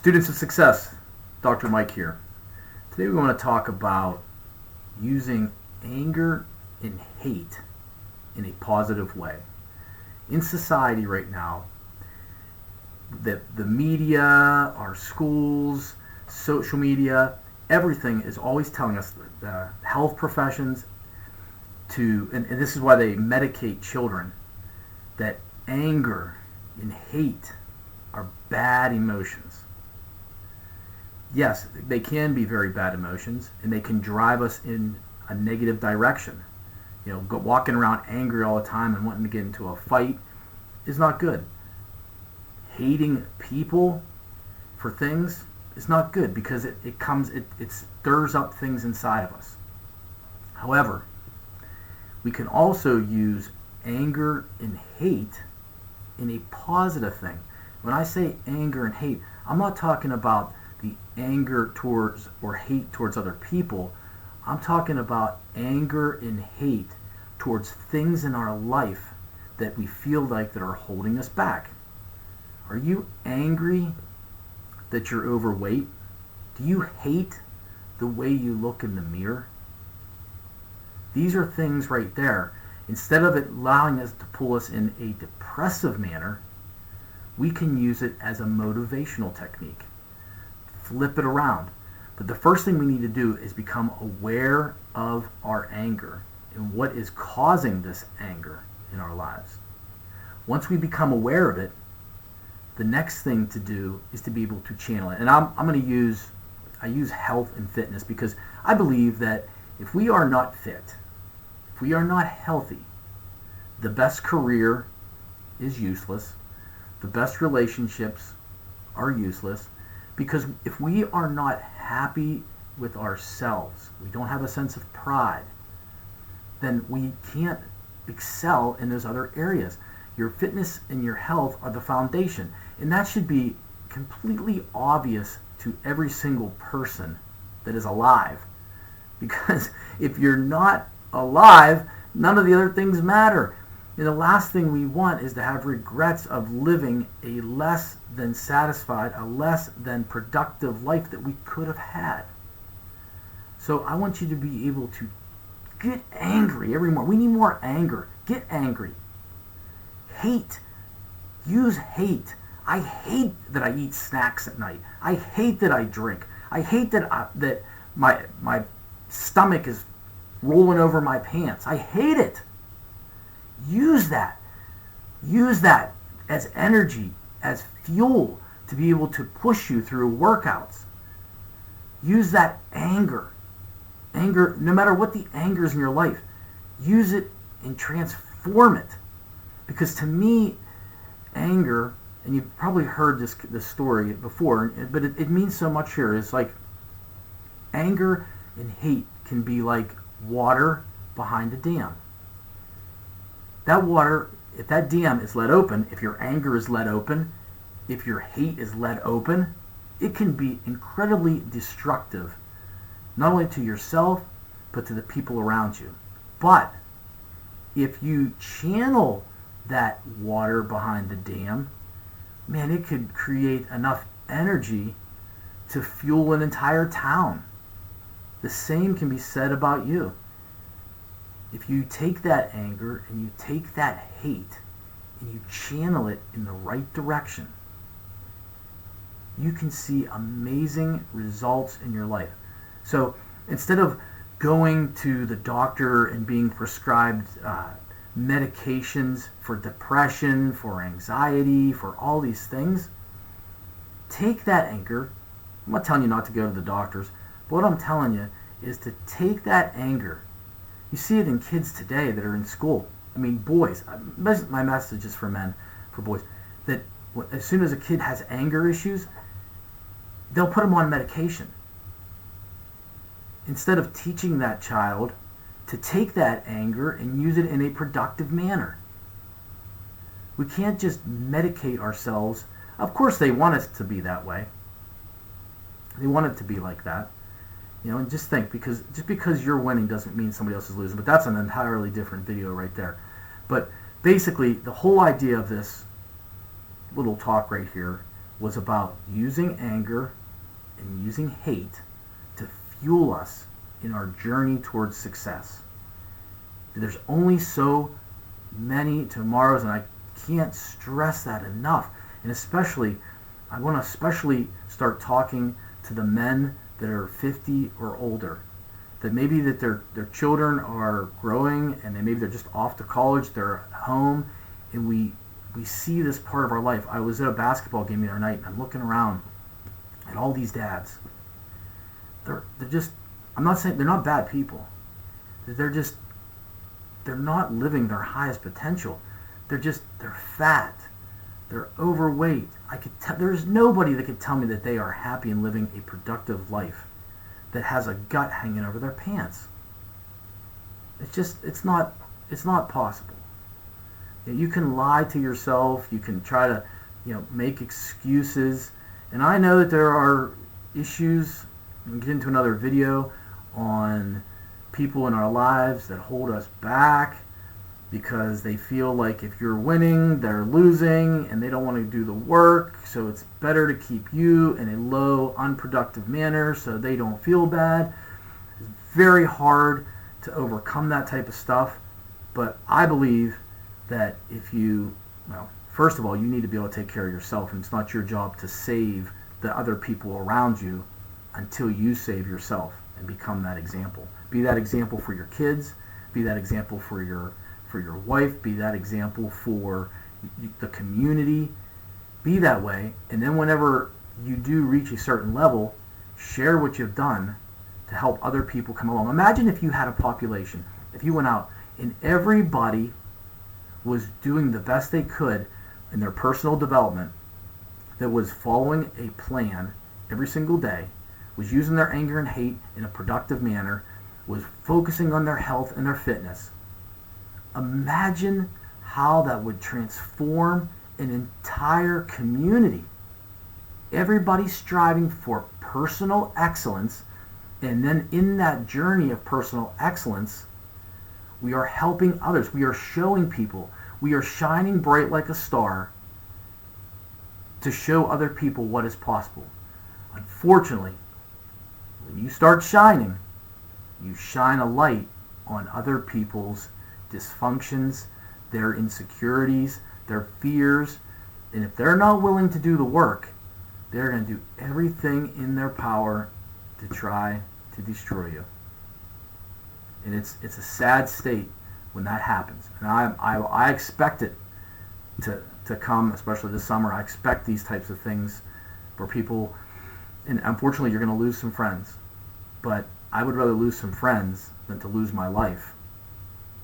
Students of Success, Dr. Mike here. Today we want to talk about using anger and hate in a positive way. In society right now, the media, our schools, social media, everything is always telling us, the health professions, and this is why they medicate children, that anger and hate are bad emotions. Yes, they can be very bad emotions, and they can drive us in a negative direction. Walking around angry all the time and wanting to get into a fight is not good. Hating people for things is not good because it stirs up things inside of us. However, we can also use anger and hate in a positive thing. When I say anger and hate, I'm not talking about the anger towards or hate towards other people. I'm talking about anger and hate towards things in our life that we feel like that are holding us back. Are you angry that you're overweight? Do you hate the way you look in the mirror? These are things right there. Instead of it allowing us to pull us in a depressive manner, we can use it as a motivational technique. Flip it around. But the first thing we need to do is become aware of our anger and what is causing this anger in our lives. Once we become aware of it, the next thing to do is to be able to channel it. And I use health and fitness because I believe that if we are not fit, if we are not healthy, the best career is useless. The best relationships are useless. Because if we are not happy with ourselves, we don't have a sense of pride, then we can't excel in those other areas. Your fitness and your health are the foundation. And that should be completely obvious to every single person that is alive. Because if you're not alive, none of the other things matter. And the last thing we want is to have regrets of living a less than satisfied, a less than productive life that we could have had. So I want you to be able to get angry every morning. We need more anger. Get angry. Hate. Use hate. I hate that I eat snacks at night. I hate that I drink. I hate that my stomach is rolling over my pants. I hate it. Use that. Use that as energy, as fuel to be able to push you through workouts. Use that anger. Anger, no matter what the anger is in your life, use it and transform it. Because to me, anger, and you've probably heard this story before, but it means so much here. It's like anger and hate can be like water behind a dam. That water, if that dam is let open, if your anger is let open, if your hate is let open, it can be incredibly destructive, not only to yourself, but to the people around you. But if you channel that water behind the dam, man, it could create enough energy to fuel an entire town. The same can be said about you. If you take that anger and you take that hate and you channel it in the right direction, you can see amazing results in your life. So instead of going to the doctor and being prescribed medications for depression, for anxiety, for all these things, take that anger. I'm not telling you not to go to the doctors, but what I'm telling you is to take that anger. You see it in kids today that are in school. I mean, boys. My message is for men, for boys, that as soon as a kid has anger issues, they'll put them on medication. Instead of teaching that child to take that anger and use it in a productive manner. We can't just medicate ourselves. Of course they want us to be that way. They want it to be like that. And just think, just because you're winning doesn't mean somebody else is losing. But that's an entirely different video right there. But basically, the whole idea of this little talk right here was about using anger and using hate to fuel us in our journey towards success. There's only so many tomorrows, and I can't stress that enough. And especially, I want to especially start talking to the men that are 50 or older, that maybe that their children are growing and maybe they're just off to college, they're at home, and we see this part of our life. I was at a basketball game the other night, and I'm looking around at all these dads. They're just, I'm not saying they're not bad people. They're not living their highest potential. They're fat. They're overweight. There's nobody that could tell me that they are happy and living a productive life that has a gut hanging over their pants. It's not possible. You can lie to yourself. You can try to, make excuses. And I know that there are issues. We'll get into another video on people in our lives that hold us back because they feel like if you're winning, they're losing, and they don't want to do the work, so it's better to keep you in a low, unproductive manner so they don't feel bad. It's very hard to overcome that type of stuff, but I believe that first of all, you need to be able to take care of yourself, and it's not your job to save the other people around you until you save yourself and become that example. Be that example for your kids, be that example for your wife, be that example for the community. Be that way, and then whenever you do reach a certain level, share what you've done to help other people come along. Imagine if you had a population, if you went out and everybody was doing the best they could in their personal development, that was following a plan every single day, was using their anger and hate in a productive manner, was focusing on their health and their fitness. Imagine how that would transform an entire community. Everybody striving for personal excellence, and then in that journey of personal excellence, we are helping others. We are showing people. We are shining bright like a star to show other people what is possible. Unfortunately, when you start shining, you shine a light on other people's dysfunctions, their insecurities, their fears, and if they're not willing to do the work, they're going to do everything in their power to try to destroy you. And it's a sad state when that happens. And I expect it to come, especially this summer. I expect these types of things where people, and unfortunately you're going to lose some friends, but I would rather lose some friends than to lose my life,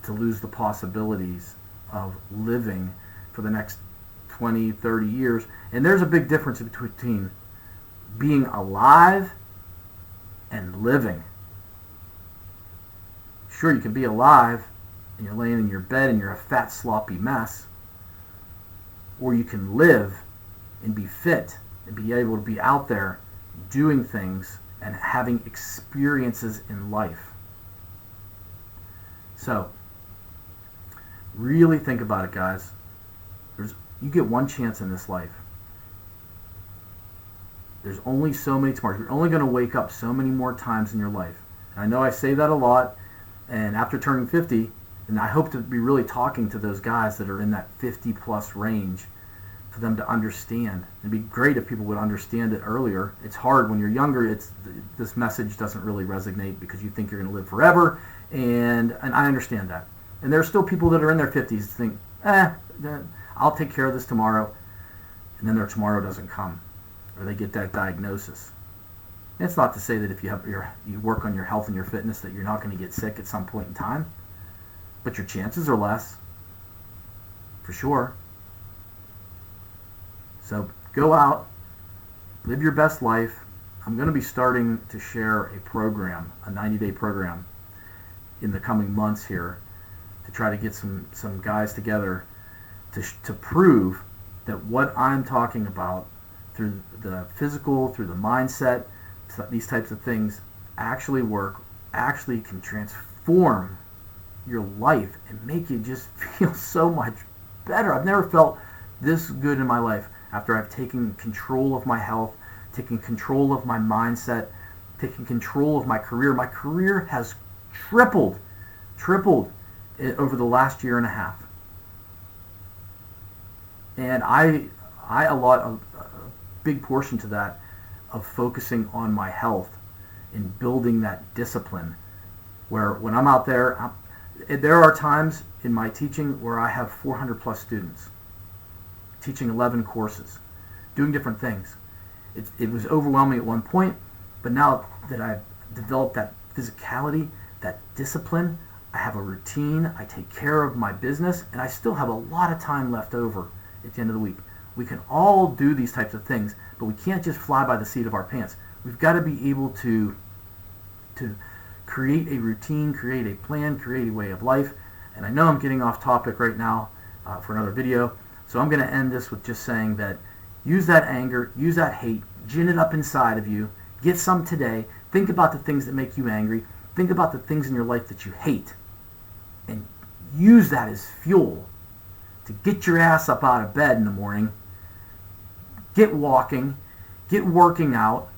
to lose the possibilities of living for the next 20, 30 years. And there's a big difference between being alive and living. Sure, you can be alive and you're laying in your bed and you're a fat, sloppy mess, or you can live and be fit and be able to be out there doing things and having experiences in life. So, really think about it, guys. You get one chance in this life. There's only so many tomorrows. You're only going to wake up so many more times in your life. And I know I say that a lot, and after turning 50, and I hope to be really talking to those guys that are in that 50 plus range for them to understand. It'd be great if people would understand it earlier. It's hard when you're younger. This message doesn't really resonate because you think you're going to live forever, and I understand that. And there are still people that are in their 50s think, I'll take care of this tomorrow, and then their tomorrow doesn't come, or they get that diagnosis. And it's not to say that if you work on your health and your fitness that you're not going to get sick at some point in time, but your chances are less, for sure. So go out, live your best life. I'm going to be starting to share a program, a 90-day program, in the coming months here to try to get some guys together to prove that what I'm talking about through the physical, through the mindset, these types of things actually work, actually can transform your life and make you just feel so much better. I've never felt this good in my life. after I've taken control of my health, taken control of my mindset, taken control of my career has tripled over the last year and a half. And I allot a big portion to that of focusing on my health and building that discipline, where when I'm out there, there are times in my teaching where I have 400 plus students, teaching 11 courses, doing different things. It was overwhelming at one point, but now that I've developed that physicality, that discipline, I have a routine, I take care of my business, and I still have a lot of time left over at the end of the week. We can all do these types of things, but we can't just fly by the seat of our pants. We've got to be able to create a routine, create a plan, create a way of life. And I know I'm getting off topic right now for another video, so I'm going to end this with just saying that use that anger, use that hate, gin it up inside of you, get some today, think about the things that make you angry, think about the things in your life that you hate, and use that as fuel to get your ass up out of bed in the morning, get walking, get working out,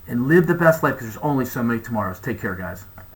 and live the best life, because there's only so many tomorrows. Take care, guys.